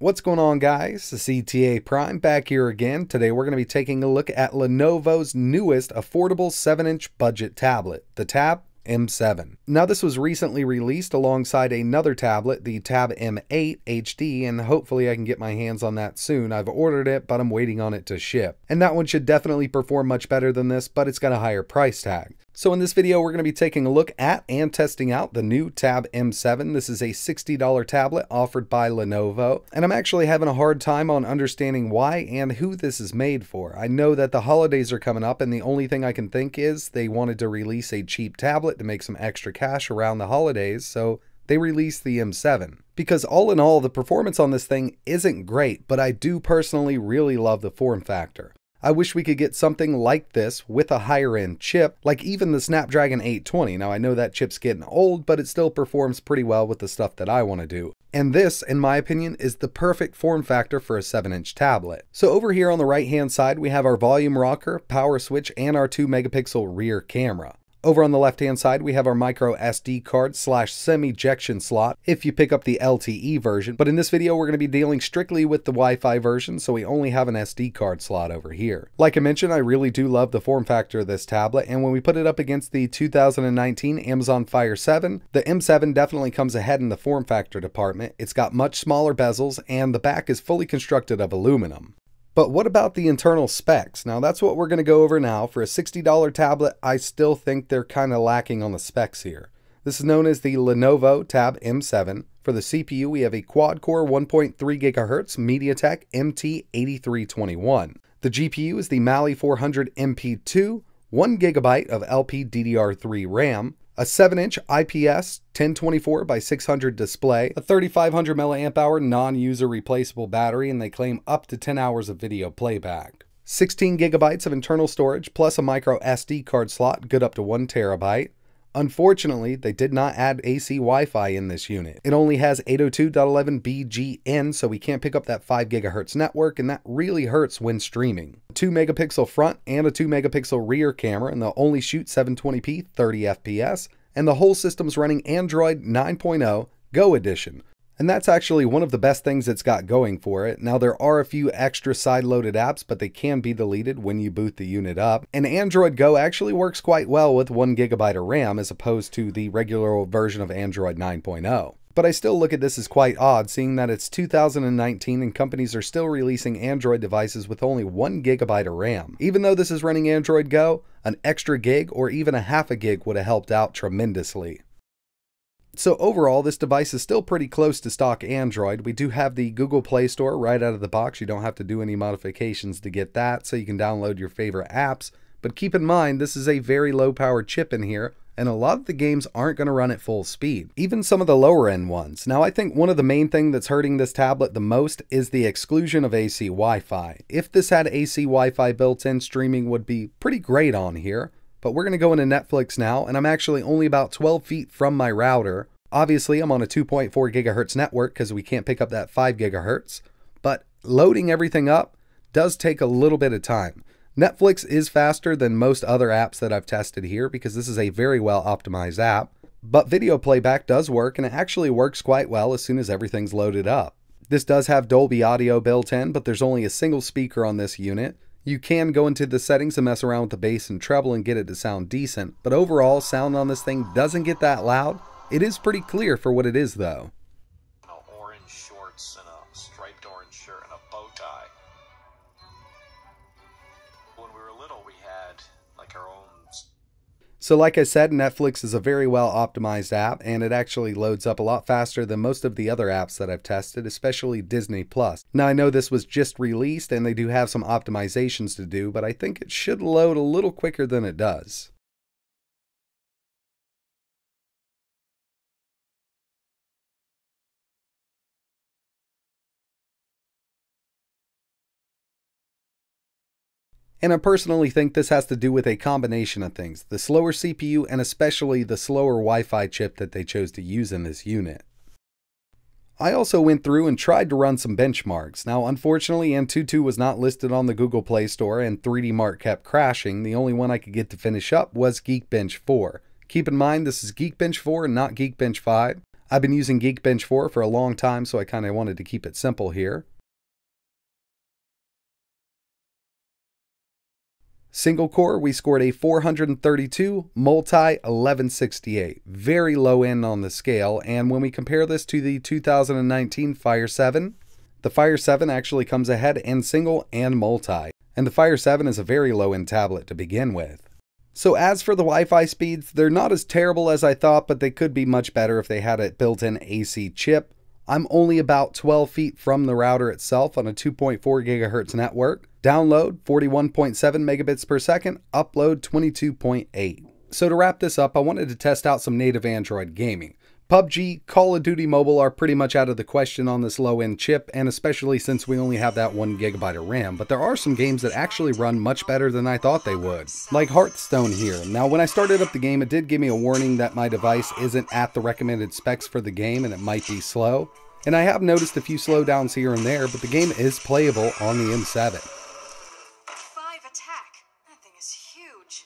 What's going on, guys? The CTA Prime back here again. Today we're going to be taking a look at Lenovo's newest affordable 7-inch budget tablet, the Tab M7. Now this was recently released alongside another tablet, the Tab M8 HD, and hopefully I can get my hands on that soon. I've ordered it, but I'm waiting on it to ship. And that one should definitely perform much better than this, but it's got a higher price tag. So in this video, we're going to be taking a look at and testing out the new Tab M7. This is a $60 tablet offered by Lenovo, and I'm actually having a hard time on understanding why and who this is made for. I know that the holidays are coming up, and the only thing I can think is they wanted to release a cheap tablet to make some extra cash around the holidays, so they released the M7. Because all in all, the performance on this thing isn't great, but I do personally really love the form factor. I wish we could get something like this with a higher end chip, like even the Snapdragon 820. Now I know that chip's getting old, but it still performs pretty well with the stuff that I want to do. And this, in my opinion, is the perfect form factor for a 7-inch tablet. So over here on the right hand side, we have our volume rocker, power switch, and our 2 megapixel rear camera. Over on the left-hand side, we have our micro SD card / SIM ejection slot if you pick up the LTE version. But in this video, we're going to be dealing strictly with the Wi-Fi version, so we only have an SD card slot over here. Like I mentioned, I really do love the form factor of this tablet, and when we put it up against the 2019 Amazon Fire 7, the M7 definitely comes ahead in the form factor department. It's got much smaller bezels, and the back is fully constructed of aluminum. But what about the internal specs? Now that's what we're going to go over now. For a $60 tablet, I still think they're kind of lacking on the specs here. This is known as the Lenovo Tab M7. For the CPU, we have a quad-core 1.3 GHz MediaTek MT8321. The GPU is the Mali 400 MP2, 1 GB of LPDDR3 RAM, a 7-inch IPS 1024 by 600 display, a 3500 mAh non-user replaceable battery, and they claim up to 10 hours of video playback. 16 GB of internal storage plus a micro SD card slot, good up to 1 TB. Unfortunately, they did not add AC Wi-Fi in this unit. It only has 802.11bgn, so we can't pick up that 5 GHz network, and that really hurts when streaming. 2 megapixel front and a 2 megapixel rear camera, and they'll only shoot 720p 30 FPS, and the whole system's running Android 9.0 Go Edition. And that's actually one of the best things it's got going for it. Now there are a few extra side-loaded apps, but they can be deleted when you boot the unit up. And Android Go actually works quite well with 1 GB of RAM as opposed to the regular version of Android 9.0. But I still look at this as quite odd, seeing that it's 2019 and companies are still releasing Android devices with only 1 GB of RAM. Even though this is running Android Go, an extra gig or even a half a gig would have helped out tremendously. So overall, this device is still pretty close to stock Android. We do have the Google Play Store right out of the box. You don't have to do any modifications to get that, so you can download your favorite apps. But keep in mind, this is a very low-powered chip in here, and a lot of the games aren't going to run at full speed, even some of the lower-end ones. Now, I think one of the main things that's hurting this tablet the most is the exclusion of AC Wi-Fi. If this had AC Wi-Fi built in, streaming would be pretty great on here. But we're going to go into Netflix now, and I'm actually only about 12 feet from my router. Obviously, I'm on a 2.4 GHz network because we can't pick up that 5 GHz. But loading everything up does take a little bit of time. Netflix is faster than most other apps that I've tested here because this is a very well optimized app. But video playback does work, and it actually works quite well as soon as everything's loaded up. This does have Dolby Audio built in, but there's only a single speaker on this unit. You can go into the settings and mess around with the bass and treble and get it to sound decent, but overall, sound on this thing doesn't get that loud. It is pretty clear for what it is, though. Orange shorts and a striped orange shirt and a bow tie. When we were little, we had like our own. So like I said, Netflix is a very well optimized app, and it actually loads up a lot faster than most of the other apps that I've tested, especially Disney Plus. Now I know this was just released and they do have some optimizations to do, but I think it should load a little quicker than it does. And I personally think this has to do with a combination of things, the slower CPU and especially the slower Wi-Fi chip that they chose to use in this unit. I also went through and tried to run some benchmarks. Now unfortunately Antutu was not listed on the Google Play Store and 3D Mark kept crashing. The only one I could get to finish up was Geekbench 4. Keep in mind this is Geekbench 4 and not Geekbench 5. I've been using Geekbench 4 for a long time, so I kind of wanted to keep it simple here. Single core, we scored a 432, multi 1168. Very low end on the scale, and when we compare this to the 2019 Fire 7, the Fire 7 actually comes ahead in single and multi, and the Fire 7 is a very low end tablet to begin with. So as for the Wi-Fi speeds, they're not as terrible as I thought, but they could be much better if they had a built-in AC chip. I'm only about 12 feet from the router itself on a 2.4 gigahertz network. Download 41.7 megabits per second, upload 22.8. So to wrap this up, I wanted to test out some native Android gaming. PUBG, Call of Duty Mobile are pretty much out of the question on this low-end chip, and especially since we only have that 1 gigabyte of RAM, but there are some games that actually run much better than I thought they would. Like Hearthstone here. Now when I started up the game, it did give me a warning that my device isn't at the recommended specs for the game and it might be slow. And I have noticed a few slowdowns here and there, but the game is playable on the M7. 5 attack. That thing is huge.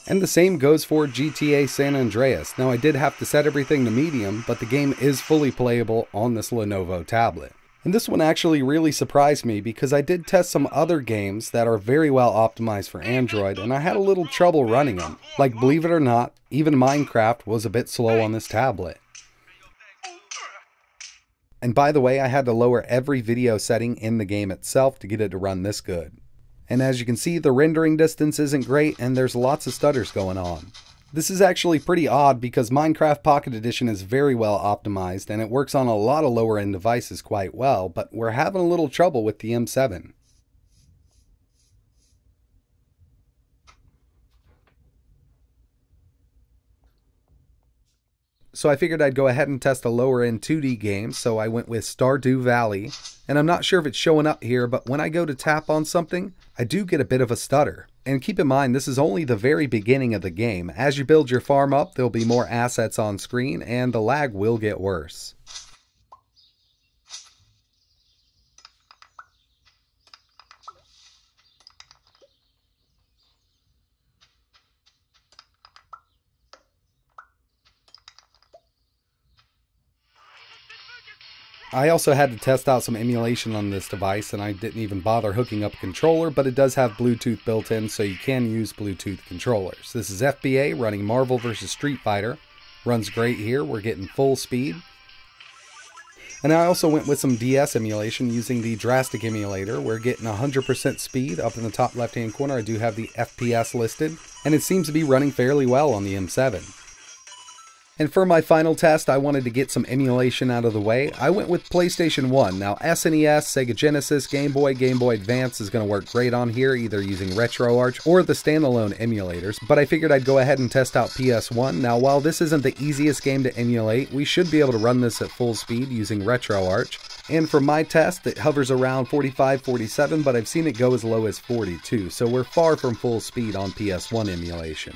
And the same goes for GTA San Andreas. Now I did have to set everything to medium, but the game is fully playable on this Lenovo tablet. And this one actually really surprised me because I did test some other games that are very well optimized for Android and I had a little trouble running them. Like, believe it or not, even Minecraft was a bit slow on this tablet. And by the way, I had to lower every video setting in the game itself to get it to run this good. And as you can see, the rendering distance isn't great and there's lots of stutters going on. This is actually pretty odd because Minecraft Pocket Edition is very well optimized and it works on a lot of lower end devices quite well, but we're having a little trouble with the M7. So I figured I'd go ahead and test a lower end 2D game, so I went with Stardew Valley. And I'm not sure if it's showing up here, but when I go to tap on something, I do get a bit of a stutter. And keep in mind, this is only the very beginning of the game. As you build your farm up, there'll be more assets on screen, and the lag will get worse. I also had to test out some emulation on this device and I didn't even bother hooking up a controller, but it does have Bluetooth built in, so you can use Bluetooth controllers. This is FBA running Marvel vs. Street Fighter. Runs great here, we're getting full speed. And I also went with some DS emulation using the Drastic emulator. We're getting 100% speed. Up in the top left hand corner I do have the FPS listed, and it seems to be running fairly well on the M7. And for my final test, I wanted to get some emulation out of the way. I went with PlayStation 1. Now SNES, Sega Genesis, Game Boy Advance is going to work great on here, either using RetroArch or the standalone emulators, but I figured I'd go ahead and test out PS1. Now while this isn't the easiest game to emulate, we should be able to run this at full speed using RetroArch. And for my test, it hovers around 45, 47, but I've seen it go as low as 42, so we're far from full speed on PS1 emulation.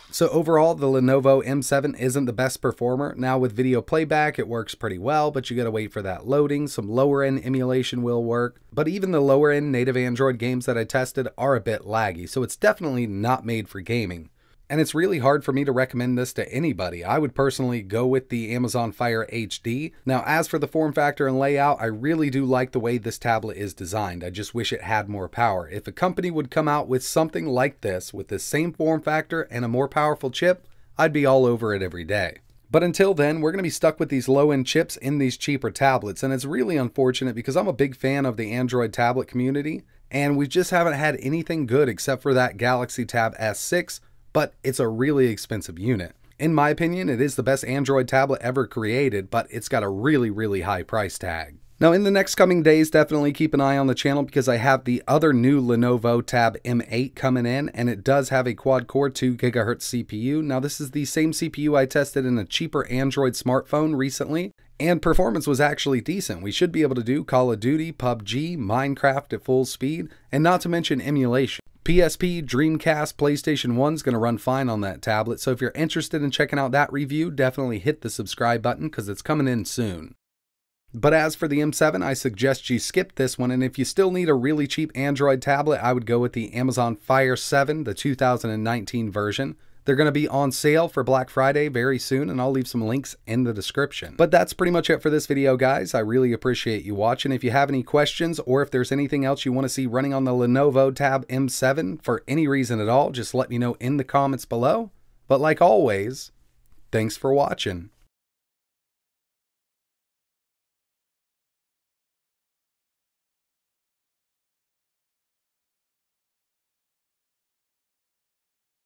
So overall, the Lenovo M7 isn't the best performer. Now with video playback, it works pretty well, but you gotta wait for that loading. Some lower end emulation will work, but even the lower end native Android games that I tested are a bit laggy, so it's definitely not made for gaming. And it's really hard for me to recommend this to anybody. I would personally go with the Amazon Fire HD. Now, as for the form factor and layout, I really do like the way this tablet is designed. I just wish it had more power. If a company would come out with something like this, with the same form factor and a more powerful chip, I'd be all over it every day. But until then, we're going to be stuck with these low-end chips in these cheaper tablets, and it's really unfortunate because I'm a big fan of the Android tablet community, and we just haven't had anything good except for that Galaxy Tab S6, but it's a really expensive unit. In my opinion, it is the best Android tablet ever created, but it's got a really, really high price tag. Now in the next coming days, definitely keep an eye on the channel because I have the other new Lenovo Tab M8 coming in, and it does have a quad-core 2 GHz CPU. Now this is the same CPU I tested in a cheaper Android smartphone recently, and performance was actually decent. We should be able to do Call of Duty, PUBG, Minecraft at full speed, and not to mention emulation. PSP, Dreamcast, PlayStation 1 is going to run fine on that tablet, so if you're interested in checking out that review, definitely hit the subscribe button because it's coming in soon. But as for the M7, I suggest you skip this one, and if you still need a really cheap Android tablet, I would go with the Amazon Fire 7, the 2019 version. They're going to be on sale for Black Friday very soon, and I'll leave some links in the description. But that's pretty much it for this video, guys. I really appreciate you watching. If you have any questions or if there's anything else you want to see running on the Lenovo Tab M7 for any reason at all, just let me know in the comments below. But like always, thanks for watching.